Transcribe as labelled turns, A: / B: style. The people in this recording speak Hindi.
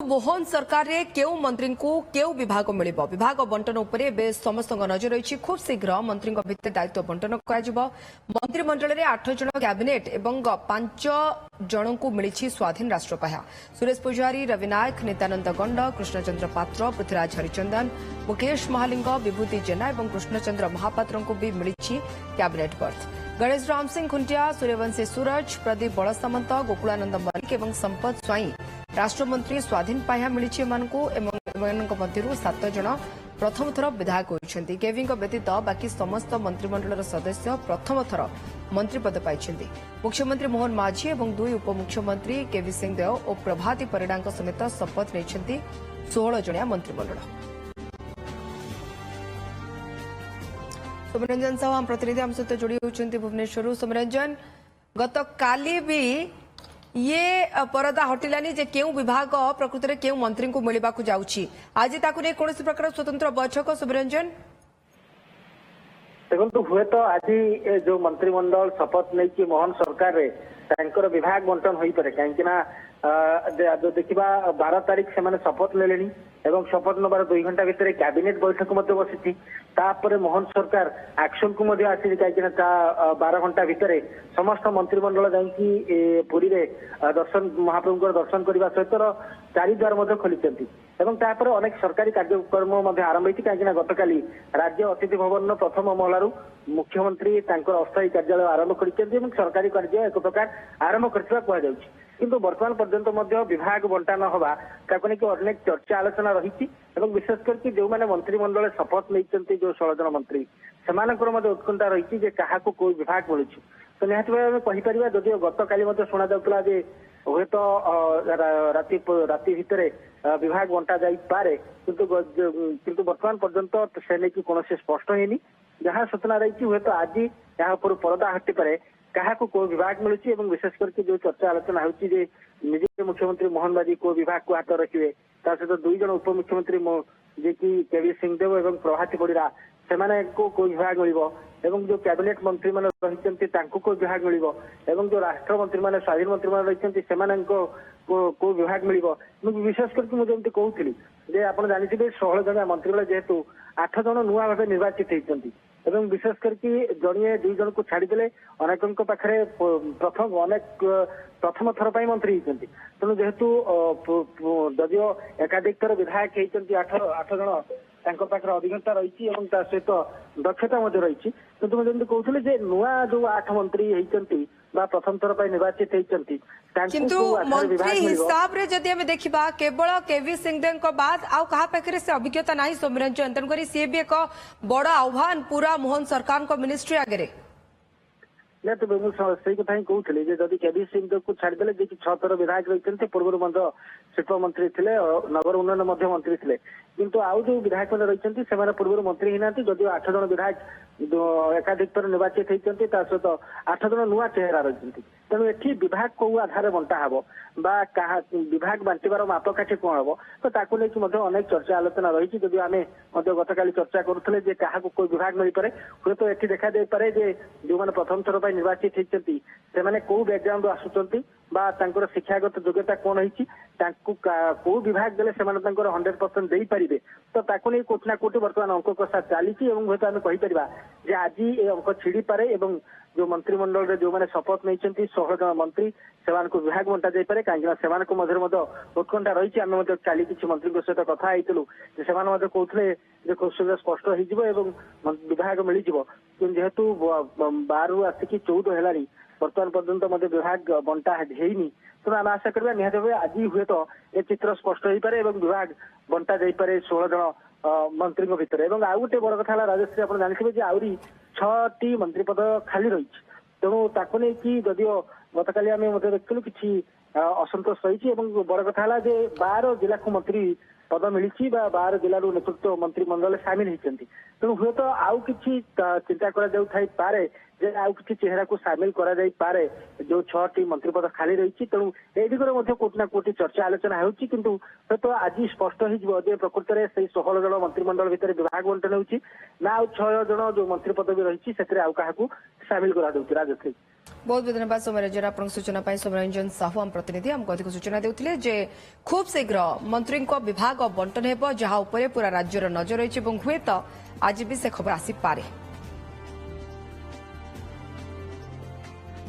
A: मोहन सरकार रे केउ मंत्री को केउ विभाग मिल विभाग बंटन उपरे बेस समस्त नजर रही खूब शीघ्र मंत्री भितर दायित्व बंटन मंत्रिमंडल में 8 जन कैबिनेट एवं 5 जन को मिली स्वाधीन राष्ट्रपाहया सुरेश पुजारी रवि नायक नित्यानंद गंड कृष्णचंद्र पात्र पृथ्वीराज हरिचंदन मुकेश महालिंग विभूति जेना और कृष्णचंद्र महापात्र को भी मिली कैबिनेट बर्थ गणेश राम सिंह खुंटिया सूर्यवंशी सूरज प्रदीप बड़सामंत गोकुलानंद मल्लिक और संपत स्वाई राष्ट्रमंत्री स्वाधीन पाहया मिली 7 जन प्रथम थर विधायक होती केवी व्यतीत बाकी समस्त मंत्रिमंडल सदस्य प्रथम थर मंत्री पद पाई मुख्यमंत्री मोहन माझी और 2 उपमुख्यमंत्री केवी सिंहदेव और प्रभाती परिडा समेत शपथ नहीं 16 जनिया मंत्रिमंडल। सोमरंजन साहू आम प्रतिनिधि आम सहित जोड़ी होती भुवनेश्वर। सोमरंजन गत काली भी ये परदा हटिलानी जे केउ विभाग प्रकृत में केउ मंत्री को मिलवा जाउछि आज ताकु नै कोनोसी प्रकार स्वतंत्र बैठक सोमरंजन
B: देखो हुए तो आज जो मंत्रिमंडल शपथ नहीं कि मोहन सरकार रे तांकर विभाग बंटन होई पारे कहीं ना जो देखा 12 तारीख से शपथ नेले एवं शपथ नबार 2 घंटा भितर कैबिनेट बैठक बसी मोहन सरकार एक्शन को आसी कहीं 12 घंटा भितर समस्त मंत्रिमंडल जाकि पुरी रे दर्शन महाप्रभु दर्शन करने सहित 4 द्वार खोली एवं अनेक सरकारी कार्यक्रम आरंभ होती कहीं गतकाली राज्य अतिथि भवन प्रथम महलारू मुख्यमंत्री अस्थायी कार्यालय आरंभ कर सरकारी कार्य एक प्रकार आरंभ कर किंतु वर्तमान पर्यंत विभाग बंटा न हवा ताको लेकिन अनेक चर्चा आलोचना रही विशेष करके जो मैंने मंत्रिमंडल शपथ नहीं जो 16 जन मंत्री से उत्कंठा रही क्या कोई विभाग मिलूँ तो निहत भाव कहीपर जदि गत काली शुणा जाऊला हे तो राति भितर विभाग बंटा जापे किंतु वर्तमान पर्यंत से नहीं कौन स्पष्ट होनी जहाँ सूचना रही हे तो आज यहाँ परदा हटी पारे क्या कोई विभाग मिलूँ विशेष करके जो चर्चा आलोचना होती निजे मुख्यमंत्री मोहन बाजी को विभाग को हाथ रखिए सहित 2 जन उपमुख्यमंत्री जे कि केवी सिंहदेव और प्रभाती परिडा से कोई विभाग मिल जो कैबिनेट मंत्री मैंने रही कोई विभाग मिल जो राष्ट्र मंत्री मैंने स्वाधीन मंत्री मैंने रही को विभाग मिल विशेष करके मुझे कहूली आप जानते 16 जन मंत्रिमंडल जेहेतु 8 जन नुआ भाव निर्वाचित होती विशेष करके जड़िए 2 जन को छाड़देले अनेक पाखे प्रथम थर पर मंत्री होती तेणु जेहेतु जदियो एकाधिक थर विधायक होती 8 जन पाखे अभिज्ञता रही सहित दक्षता रही किंतु मुझे कहूली नुआ जो 8 मंत्री होती प्रथम थर पर निर्वाचित होती
A: किंतु मंत्री हिसाब रे जदि हमें देखिबा केवल केवी सिंहदेव को बाद आउ कहा पाखरे से अभिज्ञता नाही सोमरंजन तेणुक सी भी एक बड़ आह्वान पूरा मोहन सरकार को मिनिस्ट्री आगे
B: ना तो से कथा ही कहूली जदि केवी सिंहदेव को छाड़देले जी 6 थर विधायक रही पूर्व शिल्प मंत्री थे नगर उन्नयन मंत्री थे किंतु आउ जो विधायक रही से पूर्व मंत्री ही ना जदिव 8 जन विधायक एकाधिक थर निर्वाचित होती सहित 8 जन नुआ चेहरा रही तेणु एटी विभाग को आधार बंटा हम विभाग बांटार मापकाठी कौन हम तो ताकू लेकिन अनेक चर्चा आलोचना रही जदि आम गतकाली चर्चा करुले क्या कोई विभाग मिल पारे हे तो ये देखा दे पारे जो मैंने प्रथम थर पर निर्वाचित होती से कौ बैकग्राउंड आसुंच शिक्षागत योग्यता कौन होती कौ विभाग देले 100% दे पारे तो ताकू नहीं कोटना कोटी बर्तमान अंक कषा चली हे तो आम कहीपर आज ये अंक छिड़ी पारे जो मंत्रिमंडल जो मैंने शपथ नहीं 16 जन मंत्री से विभाग बंटा जापे कहीं मध्य उत्कंठा रही आम काली किसी मंत्री सहित कथा से कहते खूब शीघ्र स्पष्ट हो विभाग मिल जेहेतु 12 रु आसिक 14 है वर्तमान पर्यंत विभाग बंटा होनी तेणु आम आशा करवा निहत भाव आज हुए तो ये चित्र स्पष्ट हो पारे विभाग बंटा जापे 16 जन मंत्री भितर आउ गोटे बड़ कथा राजश्री आप जानते आहरी 6टी मंत्री पद खाली रही तेणु ताको नहीं जदिव गतकाली आम देखलु कि असंतोष रही बड़ कथा 12 जिला को मंत्री पद मिली 12 जिलूर नेतृत्व मंत्रिमंडल सामिल होती तेणु हे तो आउ कि चिंता करे आउ कि चेहरा को सामिल करे जो 6टी मंत्री पद खाली रही तेणु ए दिगरे कोटना कोटी चर्चा आलोचना होती किंतु हे तो आज स्पष्ट हो प्रकृत में से 16 जन मंत्रिमंडल भितर विभाग बंटन होना 6 जन जो मंत्री पद भी रही आउ क्या सामिल करा राजश्री।
A: बहुत बहुत धन्यवाद सौम्यरंजन आपन सूचना पाई सौम्यरंजन साहू आम प्रतिनिधि आमको अधिक सूचना देउथिले जे खूब शीघ्र मंत्री विभाग बंटन हेब जहा पूरा राज्यर नजर रही हुए तो आज भी से खबर आसी पारे।